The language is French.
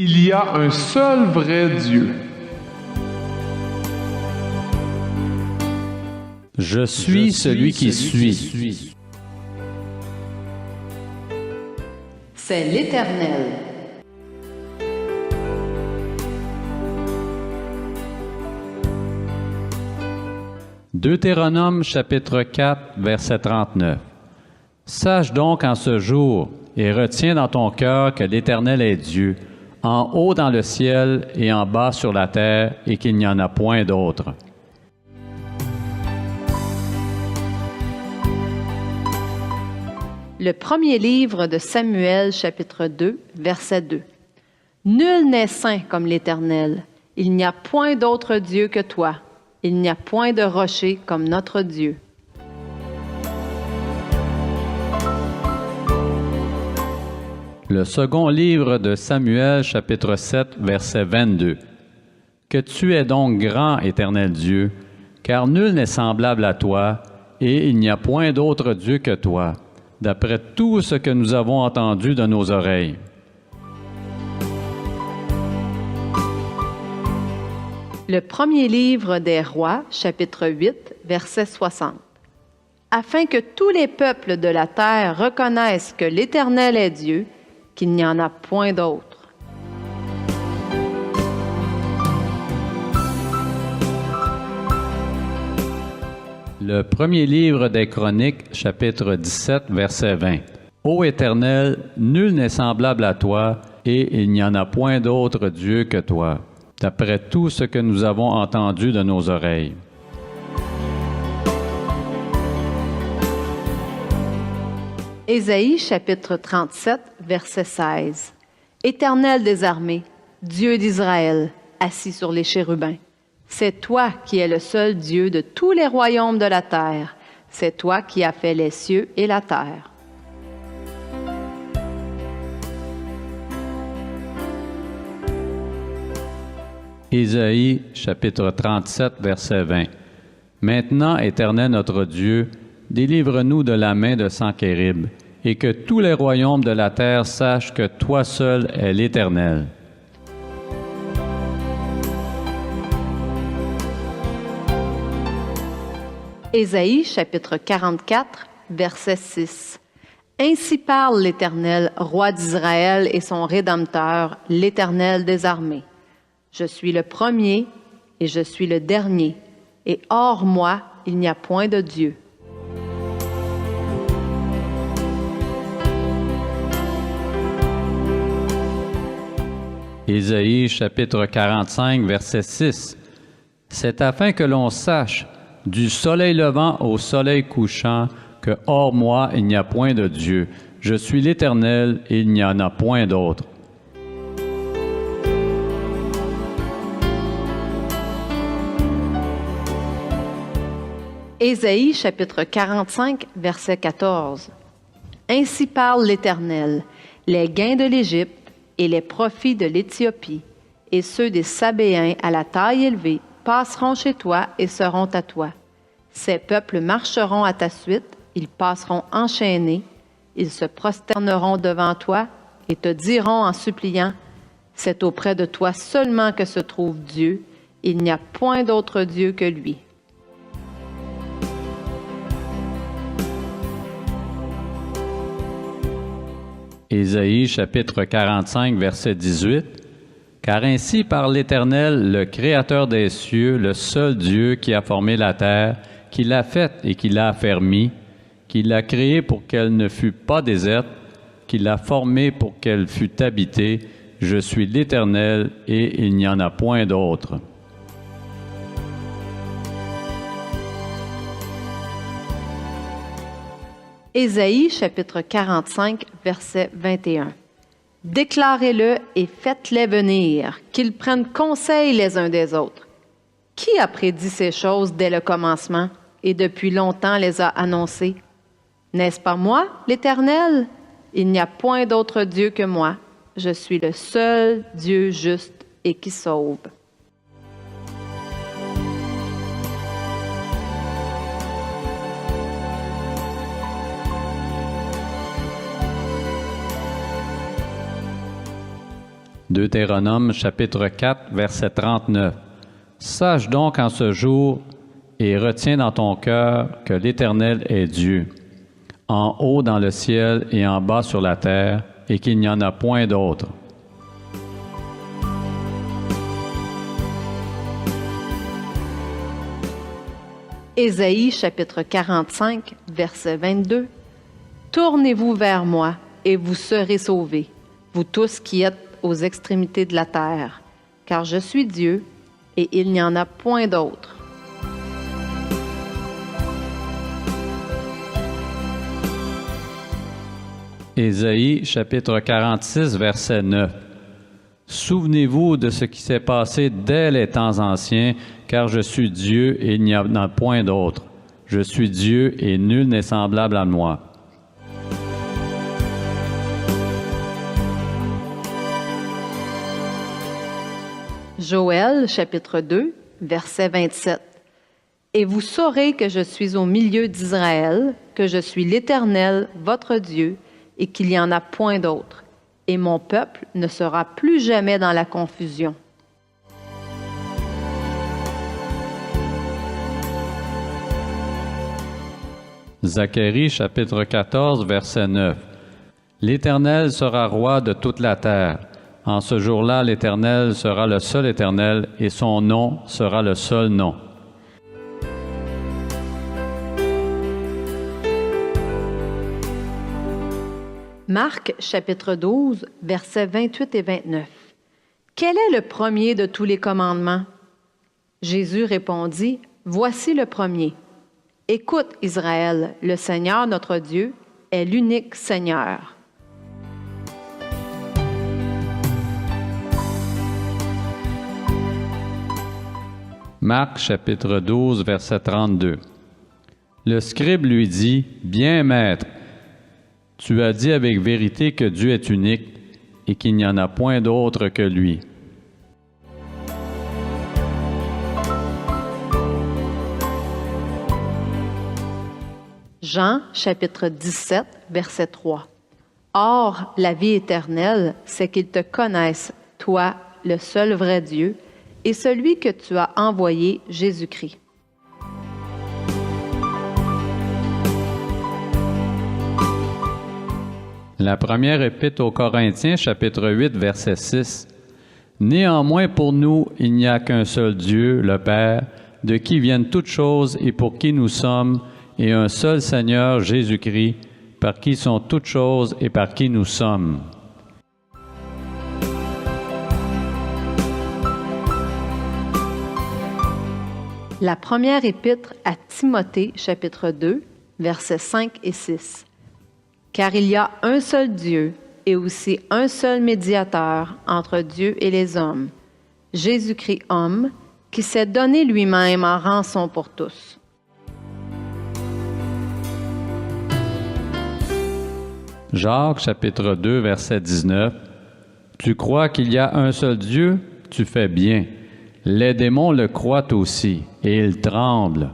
Il y a un seul vrai Dieu. Je suis celui qui suis. C'est l'Éternel. Deutéronome chapitre 4, verset 39. Sache donc en ce jour et retiens dans ton cœur que l'Éternel est Dieu, en haut dans le ciel et en bas sur la terre, et qu'il n'y en a point d'autre. Le premier livre de Samuel, chapitre 2, verset 2. Nul n'est saint comme l'Éternel. Il n'y a point d'autre Dieu que toi. Il n'y a point de rocher comme notre Dieu. Le second livre de Samuel, chapitre 7, verset 22. Que tu es donc grand, Éternel Dieu, car nul n'est semblable à toi, et il n'y a point d'autre Dieu que toi, d'après tout ce que nous avons entendu de nos oreilles. Le premier livre des Rois, chapitre 8, verset 60. Afin que tous les peuples de la terre reconnaissent que l'Éternel est Dieu, qu'il n'y en a point d'autre. Le premier livre des Chroniques, chapitre 17, verset 20. Ô Éternel, nul n'est semblable à toi, et il n'y en a point d'autre Dieu que toi, d'après tout ce que nous avons entendu de nos oreilles. Ésaïe, chapitre 37, verset 16. Éternel des armées, Dieu d'Israël, assis sur les chérubins, c'est toi qui es le seul Dieu de tous les royaumes de la terre. C'est toi qui as fait les cieux et la terre. Ésaïe, chapitre 37, verset 20. Maintenant, Éternel notre Dieu, délivre-nous de la main de Sanchérib, et que tous les royaumes de la terre sachent que toi seul es l'Éternel. Ésaïe, chapitre 44, verset 6. Ainsi parle l'Éternel, roi d'Israël et son Rédempteur, l'Éternel des armées. Je suis le premier et je suis le dernier, et hors moi, il n'y a point de Dieu. Ésaïe, chapitre 45, verset 6. C'est afin que l'on sache, du soleil levant au soleil couchant, que hors moi, il n'y a point de Dieu. Je suis l'Éternel, et il n'y en a point d'autre. Ésaïe, chapitre 45, verset 14. Ainsi parle l'Éternel, les gains de l'Égypte et les profits de l'Éthiopie, et ceux des Sabéens à la taille élevée passeront chez toi et seront à toi. Ces peuples marcheront à ta suite, ils passeront enchaînés, ils se prosterneront devant toi et te diront en suppliant, « C'est auprès de toi seulement que se trouve Dieu, il n'y a point d'autre Dieu que lui. » Ésaïe, chapitre 45, verset 18. Car ainsi parle l'Éternel, le Créateur des cieux, le seul Dieu qui a formé la terre, qui l'a faite et qui l'a affermie, qui l'a créée pour qu'elle ne fût pas déserte, qui l'a formée pour qu'elle fût habitée. Je suis l'Éternel et il n'y en a point d'autre. Ésaïe, chapitre 45, verset 21. Déclarez-le et faites-les venir, qu'ils prennent conseil les uns des autres. Qui a prédit ces choses dès le commencement et depuis longtemps les a annoncées? N'est-ce pas moi, l'Éternel? Il n'y a point d'autre Dieu que moi. Je suis le seul Dieu juste et qui sauve. Deutéronome chapitre 4, verset 39. Sache donc en ce jour et retiens dans ton cœur que l'Éternel est Dieu, en haut dans le ciel et en bas sur la terre, et qu'il n'y en a point d'autre. Ésaïe chapitre 45, verset 22. Tournez-vous vers moi, et vous serez sauvés, vous tous qui êtes aux extrémités de la terre, car je suis Dieu, et il n'y en a point d'autre. Ésaïe chapitre 46, verset 9. Souvenez-vous de ce qui s'est passé dès les temps anciens, car je suis Dieu et il n'y en a point d'autre. Je suis Dieu et nul n'est semblable à moi. Joël chapitre 2, verset 27. Et vous saurez que je suis au milieu d'Israël, que je suis l'Éternel, votre Dieu, et qu'il n'y en a point d'autre. Et mon peuple ne sera plus jamais dans la confusion. Zacharie chapitre 14, verset 9. L'Éternel sera roi de toute la terre. En ce jour-là, l'Éternel sera le seul Éternel, et son nom sera le seul nom. Marc chapitre 12, versets 28 et 29. Quel est le premier de tous les commandements? Jésus répondit, voici le premier. Écoute, Israël, le Seigneur notre Dieu est l'unique Seigneur. Marc chapitre 12, verset 32. Le scribe lui dit, bien maître, tu as dit avec vérité que Dieu est unique et qu'il n'y en a point d'autre que lui. Jean chapitre 17, verset 3. Or, la vie éternelle, c'est qu'ils te connaissent, toi, le seul vrai Dieu, et celui que tu as envoyé, Jésus-Christ. La première épître aux Corinthiens, chapitre 8, verset 6. Néanmoins, pour nous, il n'y a qu'un seul Dieu, le Père, de qui viennent toutes choses et pour qui nous sommes, et un seul Seigneur, Jésus-Christ, par qui sont toutes choses et par qui nous sommes. La première épître à Timothée, chapitre 2, versets 5 et 6. Car il y a un seul Dieu et aussi un seul médiateur entre Dieu et les hommes, Jésus-Christ homme, qui s'est donné lui-même en rançon pour tous. Jacques chapitre 2, verset 19. Tu crois qu'il y a un seul Dieu? Tu fais bien. Les démons le croient aussi, et ils tremblent.